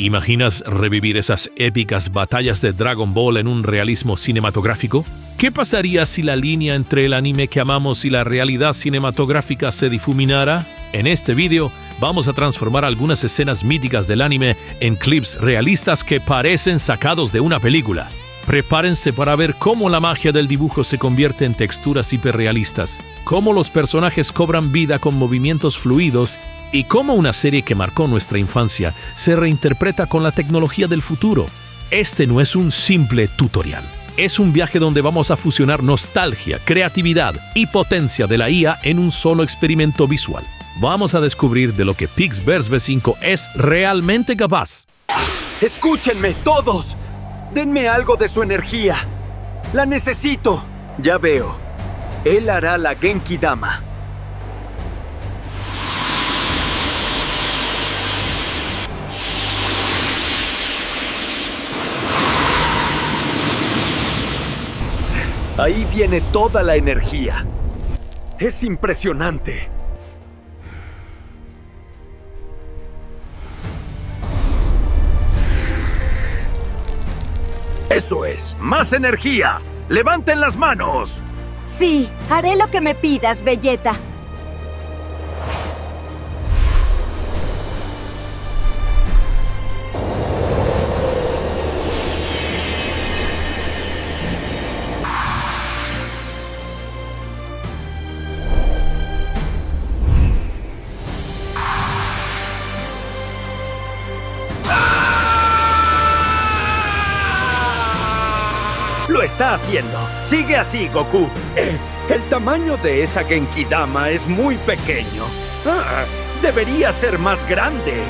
¿Imaginas revivir esas épicas batallas de Dragon Ball en un realismo cinematográfico? ¿Qué pasaría si la línea entre el anime que amamos y la realidad cinematográfica se difuminara? En este vídeo vamos a transformar algunas escenas míticas del anime en clips realistas que parecen sacados de una película. Prepárense para ver cómo la magia del dibujo se convierte en texturas hiperrealistas, cómo los personajes cobran vida con movimientos fluidos y cómo una serie que marcó nuestra infancia se reinterpreta con la tecnología del futuro. Este no es un simple tutorial. Es un viaje donde vamos a fusionar nostalgia, creatividad y potencia de la IA en un solo experimento visual. Vamos a descubrir de lo que Pixverse V5 es realmente capaz. ¡Escúchenme todos! ¡Denme algo de su energía! ¡La necesito! Ya veo. Él hará la Genki Dama. Ahí viene toda la energía. Es impresionante. ¡Eso es! ¡Más energía! ¡Levanten las manos! Sí, haré lo que me pidas, Vegeta. ¡Lo está haciendo! ¡Sigue así, Goku! El tamaño de esa Genki Dama es muy pequeño. Debería ser más grande.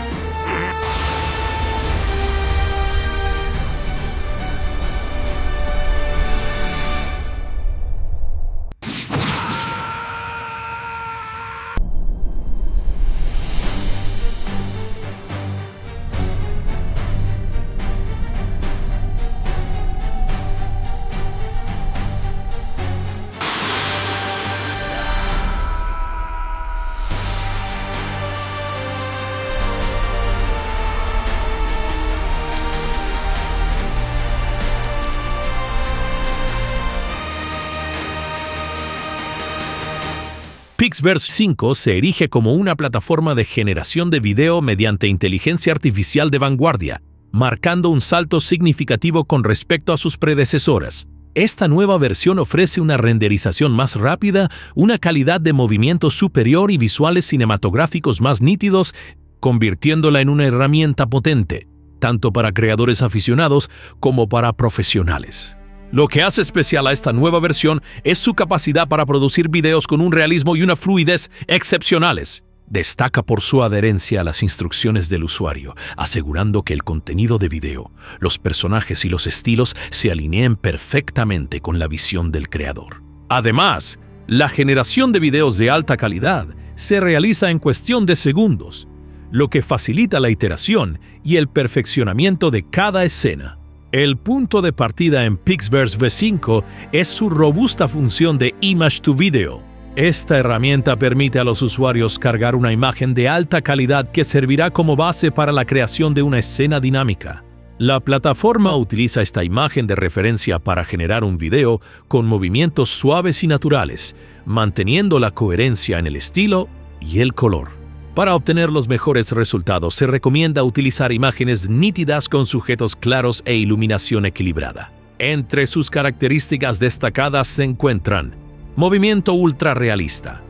Pixverse 5 se erige como una plataforma de generación de video mediante inteligencia artificial de vanguardia, marcando un salto significativo con respecto a sus predecesoras. Esta nueva versión ofrece una renderización más rápida, una calidad de movimiento superior y visuales cinematográficos más nítidos, convirtiéndola en una herramienta potente, tanto para creadores aficionados como para profesionales. Lo que hace especial a esta nueva versión es su capacidad para producir videos con un realismo y una fluidez excepcionales. Destaca por su adherencia a las instrucciones del usuario, asegurando que el contenido de video, los personajes y los estilos se alineen perfectamente con la visión del creador. Además, la generación de videos de alta calidad se realiza en cuestión de segundos, lo que facilita la iteración y el perfeccionamiento de cada escena. El punto de partida en Pixverse V5 es su robusta función de Image to Video. Esta herramienta permite a los usuarios cargar una imagen de alta calidad que servirá como base para la creación de una escena dinámica. La plataforma utiliza esta imagen de referencia para generar un video con movimientos suaves y naturales, manteniendo la coherencia en el estilo y el color. Para obtener los mejores resultados, se recomienda utilizar imágenes nítidas con sujetos claros e iluminación equilibrada. Entre sus características destacadas se encuentran: movimiento ultra realista.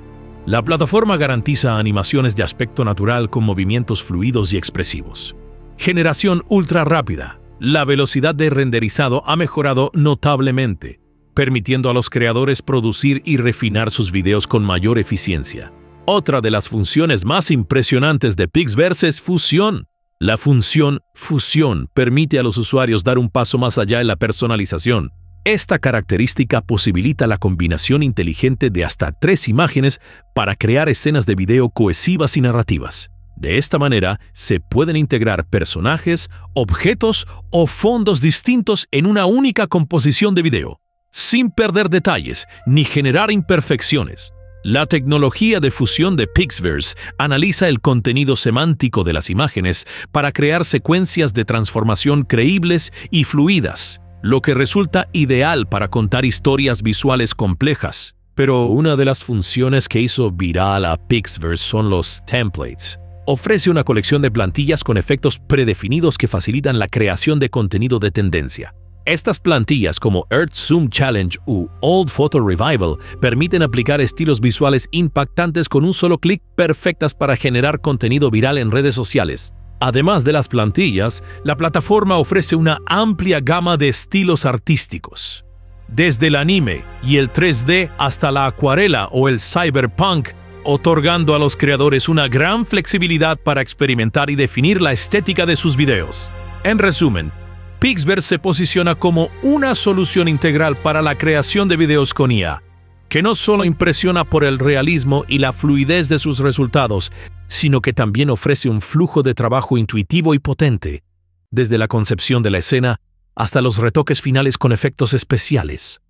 La plataforma garantiza animaciones de aspecto natural con movimientos fluidos y expresivos. Generación ultra rápida. La velocidad de renderizado ha mejorado notablemente, permitiendo a los creadores producir y refinar sus videos con mayor eficiencia. Otra de las funciones más impresionantes de Pixverse es Fusión. La función Fusión permite a los usuarios dar un paso más allá en la personalización. Esta característica posibilita la combinación inteligente de hasta 3 imágenes para crear escenas de video cohesivas y narrativas. De esta manera, se pueden integrar personajes, objetos o fondos distintos en una única composición de video, sin perder detalles ni generar imperfecciones. La tecnología de fusión de Pixverse analiza el contenido semántico de las imágenes para crear secuencias de transformación creíbles y fluidas, lo que resulta ideal para contar historias visuales complejas. Pero una de las funciones que hizo viral a Pixverse son los templates. Ofrece una colección de plantillas con efectos predefinidos que facilitan la creación de contenido de tendencia. Estas plantillas como Earth Zoom Challenge u Old Photo Revival permiten aplicar estilos visuales impactantes con un solo clic, perfectas para generar contenido viral en redes sociales. Además de las plantillas, la plataforma ofrece una amplia gama de estilos artísticos. Desde el anime y el 3D hasta la acuarela o el cyberpunk, otorgando a los creadores una gran flexibilidad para experimentar y definir la estética de sus videos. En resumen, Pixverse se posiciona como una solución integral para la creación de videos con IA, que no solo impresiona por el realismo y la fluidez de sus resultados, sino que también ofrece un flujo de trabajo intuitivo y potente, desde la concepción de la escena hasta los retoques finales con efectos especiales.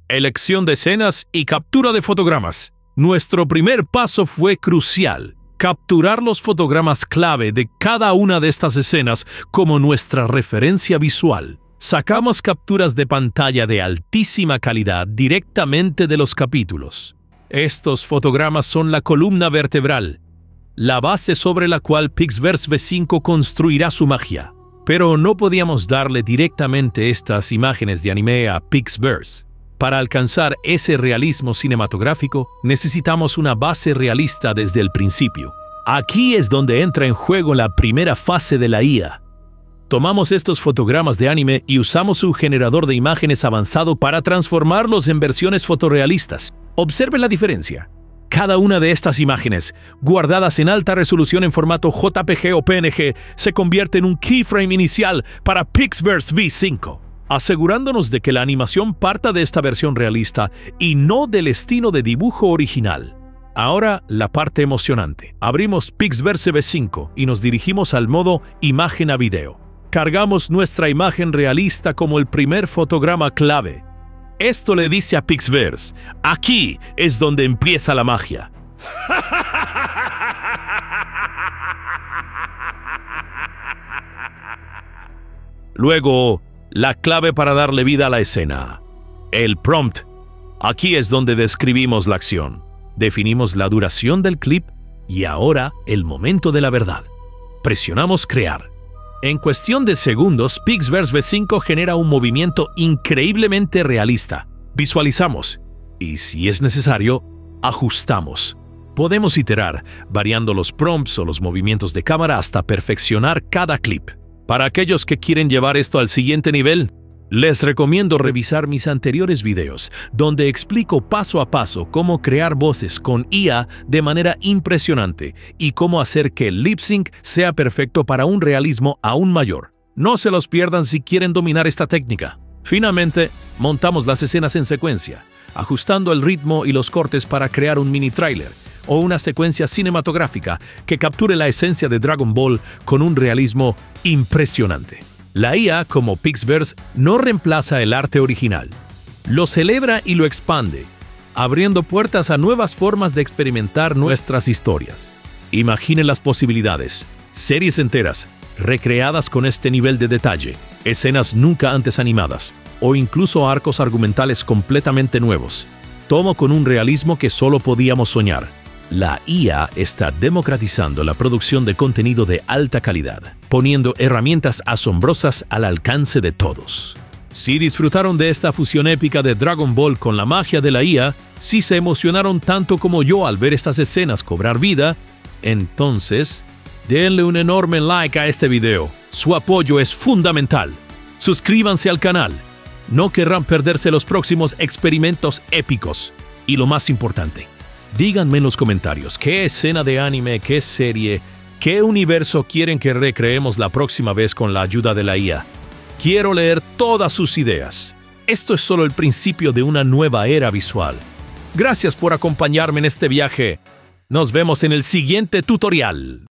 Elección de escenas y captura de fotogramas. Nuestro primer paso fue crucial: capturar los fotogramas clave de cada una de estas escenas como nuestra referencia visual. Sacamos capturas de pantalla de altísima calidad directamente de los capítulos. Estos fotogramas son la columna vertebral, la base sobre la cual Pixverse V5 construirá su magia. Pero no podíamos darle directamente estas imágenes de anime a Pixverse. Para alcanzar ese realismo cinematográfico, necesitamos una base realista desde el principio. Aquí es donde entra en juego la primera fase de la IA. Tomamos estos fotogramas de anime y usamos un generador de imágenes avanzado para transformarlos en versiones fotorrealistas. Observen la diferencia. Cada una de estas imágenes, guardadas en alta resolución en formato JPG o PNG, se convierte en un keyframe inicial para Pixverse V5. Asegurándonos de que la animación parta de esta versión realista y no del estilo de dibujo original. Ahora, la parte emocionante. Abrimos Pixverse V5 y nos dirigimos al modo imagen a video. Cargamos nuestra imagen realista como el primer fotograma clave. Esto le dice a Pixverse: aquí es donde empieza la magia. Luego, la clave para darle vida a la escena. El prompt. Aquí es donde describimos la acción. Definimos la duración del clip y ahora el momento de la verdad. Presionamos crear. En cuestión de segundos, Pixverse V5 genera un movimiento increíblemente realista. Visualizamos y, si es necesario, ajustamos. Podemos iterar, variando los prompts o los movimientos de cámara hasta perfeccionar cada clip. Para aquellos que quieren llevar esto al siguiente nivel, les recomiendo revisar mis anteriores videos, donde explico paso a paso cómo crear voces con IA de manera impresionante y cómo hacer que el lip sync sea perfecto para un realismo aún mayor. No se los pierdan si quieren dominar esta técnica. Finalmente, montamos las escenas en secuencia, ajustando el ritmo y los cortes para crear un mini tráiler o una secuencia cinematográfica que capture la esencia de Dragon Ball con un realismo impresionante. La IA, como Pixverse, no reemplaza el arte original. Lo celebra y lo expande, abriendo puertas a nuevas formas de experimentar nuestras historias. Imaginen las posibilidades. Series enteras, recreadas con este nivel de detalle, escenas nunca antes animadas, o incluso arcos argumentales completamente nuevos. Todo con un realismo que solo podíamos soñar. La IA está democratizando la producción de contenido de alta calidad, poniendo herramientas asombrosas al alcance de todos. Si disfrutaron de esta fusión épica de Dragon Ball con la magia de la IA, si se emocionaron tanto como yo al ver estas escenas cobrar vida, entonces denle un enorme like a este video. Su apoyo es fundamental. Suscríbanse al canal. No querrán perderse los próximos experimentos épicos. Y lo más importante, díganme en los comentarios qué escena de anime, qué serie, qué universo quieren que recreemos la próxima vez con la ayuda de la IA. Quiero leer todas sus ideas. Esto es solo el principio de una nueva era visual. Gracias por acompañarme en este viaje. Nos vemos en el siguiente tutorial.